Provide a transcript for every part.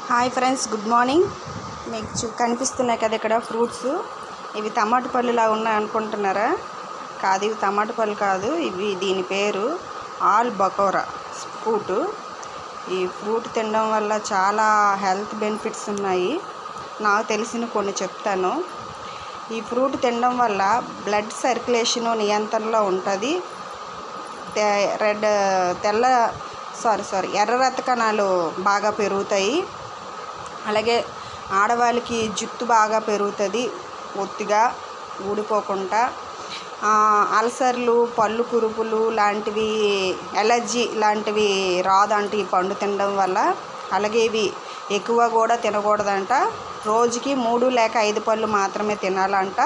Hi friends, good morning. మీకు కనిపిస్తున్నాయి కదా ఇక్కడ ఫ్రూట్స్. ఇవి టమాటా పళ్ళులా ఉన్నాయి అనుకుంటున్నారా? కాదు, ఇవి టమాటా పళ్ళు కాదు. దీని పేరు ఆల్ బకోరా ఫ్రూట్. ఈ ఫ్రూట్ తినడం వల్ల చాలా హెల్త్ బెనిఫిట్స్ ఉన్నాయి. నాకు తెలిసిన కొన్ని చెప్తాను. ఈ ఫ్రూట్ తినడం వల్ల బ్లడ్ సర్క్యులేషను నియంత్రణలో ఉంటుంది. ఎర్ర రక్త కణాలు బాగా పెరుగుతాయి. అలాగే ఆడవాళ్ళకి జుట్టు బాగా పెరుగుతుంది, ఒత్తిగా ఊడిపోకుండా. అల్సర్లు, పళ్ళు కురుపులు లాంటివి, ఎలర్జీ లాంటివి రాదంట ఈ పండు తినడం వల్ల. అలాగే ఇవి ఎక్కువ కూడా తినకూడదంట. రోజుకి 3 లేక 5 పళ్ళు మాత్రమే తినాలంట.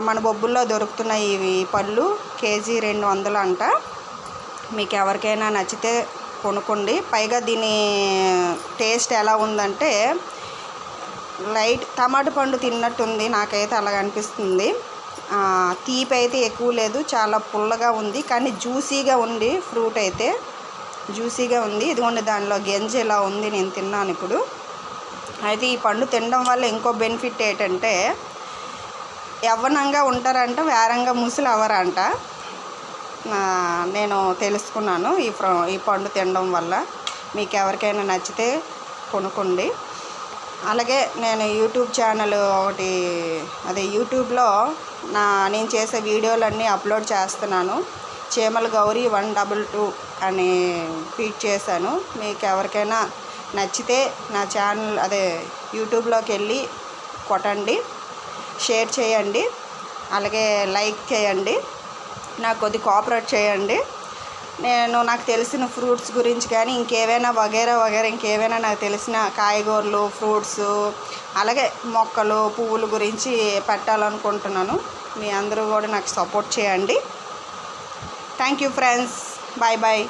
మన బొబ్బుల్లో దొరుకుతున్నాయి ఇవి పళ్ళు. కేజీ 200 అంట. మీకు ఎవరికైనా నచ్చితే కొనుక్కోండి. పైగా దీని టేస్ట్ ఎలా ఉందంటే లైట్ టమాటా పండు తిన్నట్టుంది. నాకైతే అలాగ అనిపిస్తుంది. తీపి అయితే ఎక్కువ లేదు, చాలా పుల్లగా ఉంది, కానీ జ్యూసీగా ఉంది. ఫ్రూట్ అయితే జ్యూసీగా ఉంది. ఇదిగోండి, దానిలో గింజ ఇలా ఉంది. నేను తిన్నాను ఇప్పుడు. అయితే ఈ పండు తినడం వల్ల ఇంకో బెనిఫిట్ ఏంటంటే యవ్వనంగా ఉంటారంట, వేరంగా ముసలి అవ్వరంట. నేను తెలుసుకున్నాను ఈ పండు తినడం వల్ల. మీకు ఎవరికైనా నచ్చితే కొనుక్కోండి. అలాగే నేను యూట్యూబ్ ఛానల్ ఒకటి, యూట్యూబ్లో నేను చేసే వీడియోలన్నీ అప్లోడ్ చేస్తున్నాను. చీమల గౌరీ 122 అని ఫీడ్ చేశాను. మీకు ఎవరికైనా నచ్చితే నా ఛానల్ యూట్యూబ్లోకి వెళ్ళి కొట్టండి, షేర్ చేయండి, అలాగే లైక్ చేయండి. నాకు కొద్ది కోఆపరేట్ చేయండి. నాకు తెలిసిన ఫ్రూట్స్ గురించి కానీ ఇంకేవైనా వగేరా ఇంకేవైనా నాకు తెలిసిన కాయగూరలు, ఫ్రూట్స్, అలాగే మొక్కలు, పువ్వుల గురించి పెట్టాలనుకుంటున్నాను. మీ అందరూ కూడా నాకు సపోర్ట్ చేయండి. Thank you friends. Bye bye.